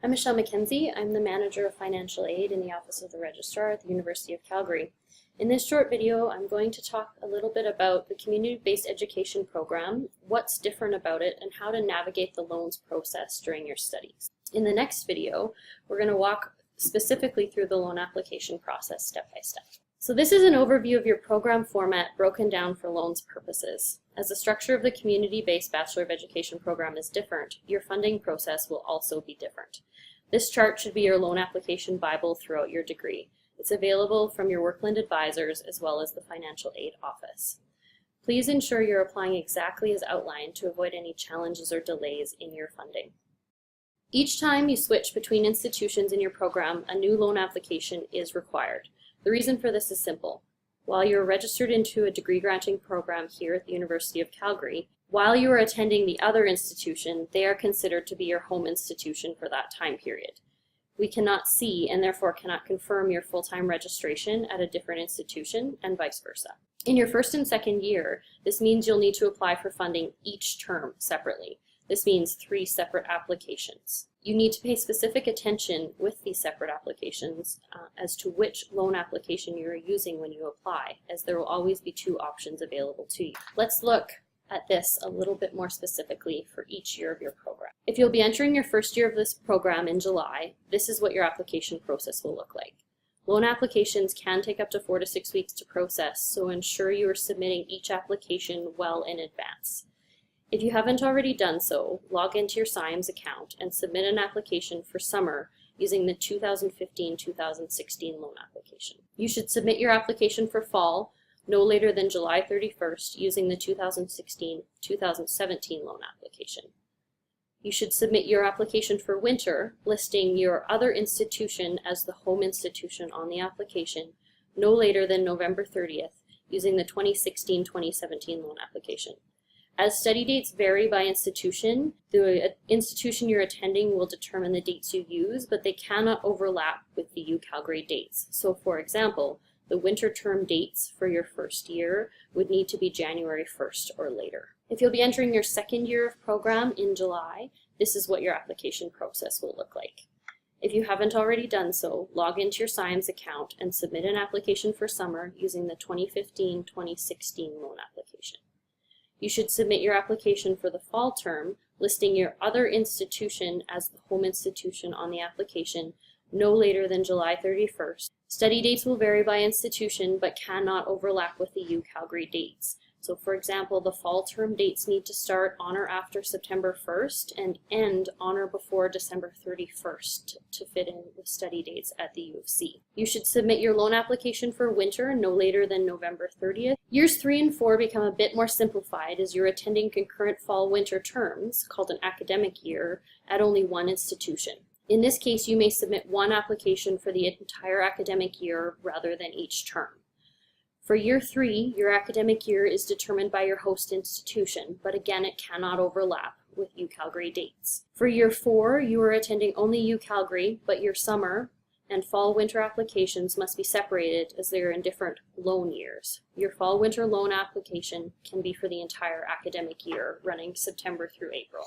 I'm Michelle MacKenzie. I'm the Manager of Financial Aid in the Office of the Registrar at the University of Calgary. In this short video, I'm going to talk a little bit about the community-based education program, what's different about it, and how to navigate the loans process during your studies. In the next video, we're going to walk specifically through the loan application process step by step. So this is an overview of your program format broken down for loans purposes. As the structure of the community-based Bachelor of Education program is different, your funding process will also be different. This chart should be your loan application Bible throughout your degree. It's available from your Werklund advisors as well as the Financial Aid Office. Please ensure you're applying exactly as outlined to avoid any challenges or delays in your funding. Each time you switch between institutions in your program, a new loan application is required. The reason for this is simple. While you're registered into a degree granting program here at the University of Calgary, while you are attending the other institution, they are considered to be your home institution for that time period. We cannot see and therefore cannot confirm your full-time registration at a different institution and vice versa. In your first and second year, this means you'll need to apply for funding each term separately. This means 3 separate applications. You need to pay specific attention with these separate applications as to which loan application you are using when you apply, as there will always be 2 options available to you. Let's look at this a little bit more specifically for each year of your program. If you'll be entering your first year of this program in July, this is what your application process will look like. Loan applications can take up to 4 to 6 weeks to process, so ensure you are submitting each application well in advance. If you haven't already done so, log into your SIMS account and submit an application for summer using the 2015-2016 loan application. You should submit your application for fall no later than July 31st using the 2016-2017 loan application. You should submit your application for winter, listing your other institution as the home institution on the application no later than November 30th using the 2016-2017 loan application. As study dates vary by institution, the institution you're attending will determine the dates you use, but they cannot overlap with the UCalgary dates. So for example, the winter term dates for your first year would need to be January 1st or later. If you'll be entering your second year of program in July, this is what your application process will look like. If you haven't already done so, log into your SIMS account and submit an application for summer using the 2015-2016 loan application. You should submit your application for the fall term, listing your other institution as the home institution on the application no later than July 31st. Study dates will vary by institution but cannot overlap with the UCalgary dates. So for example, the fall term dates need to start on or after September 1st and end on or before December 31st to fit in with study dates at the U of C. You should submit your loan application for winter no later than November 30th. Years 3 and 4 become a bit more simplified as you're attending concurrent fall-winter terms, called an academic year, at only one institution. In this case, you may submit one application for the entire academic year rather than each term. For year 3, your academic year is determined by your host institution, but again, it cannot overlap with UCalgary dates. For year 4, you are attending only UCalgary, but your summer and fall-winter applications must be separated as they are in different loan years. Your fall-winter loan application can be for the entire academic year, running September through April.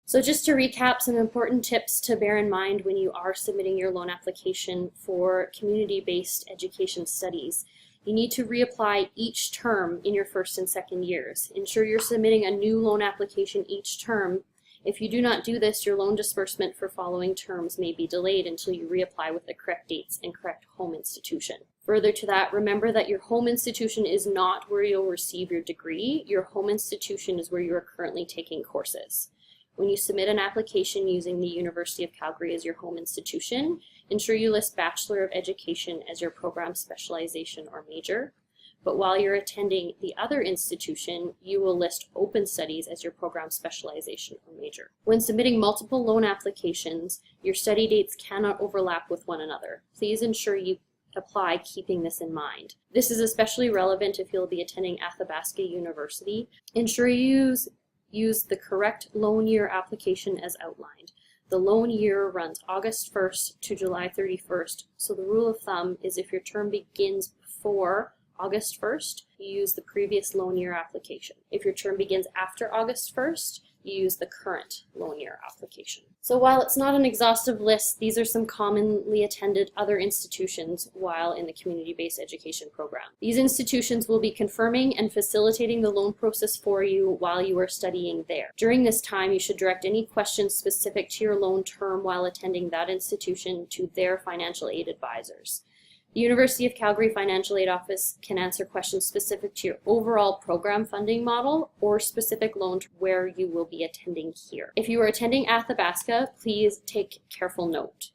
So just to recap some important tips to bear in mind when you are submitting your loan application for community-based education studies. You need to reapply each term in your first and second years. Ensure you're submitting a new loan application each term. If you do not do this, your loan disbursement for following terms may be delayed until you reapply with the correct dates and correct home institution. Further to that, remember that your home institution is not where you'll receive your degree. Your home institution is where you are currently taking courses. When you submit an application using the University of Calgary as your home institution, ensure you list Bachelor of Education as your program specialization or major. But while you're attending the other institution, you will list Open Studies as your program specialization or major. When submitting multiple loan applications, your study dates cannot overlap with one another. Please ensure you apply keeping this in mind. This is especially relevant if you'll be attending Athabasca University. Ensure you use the correct loan year application as outlined. The loan year runs August 1st to July 31st, so the rule of thumb is if your term begins before August 1st, you use the previous loan year application. If your term begins after August 1st, you use the current loan year application. So while it's not an exhaustive list, these are some commonly attended other institutions while in the community-based education program. These institutions will be confirming and facilitating the loan process for you while you are studying there. During this time, you should direct any questions specific to your loan term while attending that institution to their financial aid advisors. The University of Calgary Financial Aid Office can answer questions specific to your overall program funding model or specific loan where you will be attending here. If you are attending Athabasca, please take careful note.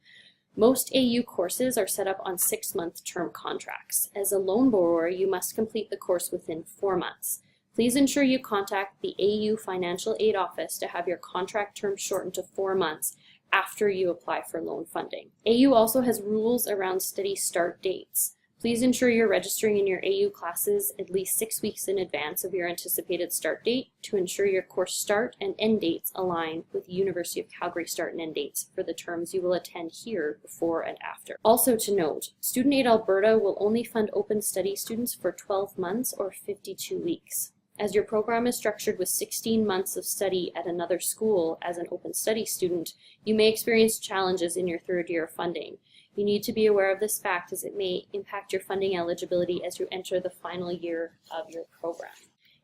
Most AU courses are set up on 6-month term contracts. As a loan borrower, you must complete the course within 4 months. Please ensure you contact the AU Financial Aid Office to have your contract term shortened to 4 months after you apply for loan funding. AU also has rules around study start dates. Please ensure you're registering in your AU classes at least 6 weeks in advance of your anticipated start date to ensure your course start and end dates align with the University of Calgary start and end dates for the terms you will attend here before and after. Also to note, Student Aid Alberta will only fund open study students for 12 months or 52 weeks. As your program is structured with 16 months of study at another school as an open study student, you may experience challenges in your third year of funding. You need to be aware of this fact as it may impact your funding eligibility as you enter the final year of your program.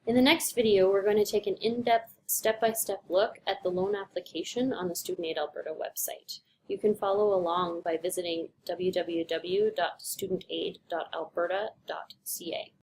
In the next video, we're going to take an in-depth, step-by-step look at the loan application on the Student Aid Alberta website. You can follow along by visiting www.studentaid.alberta.ca.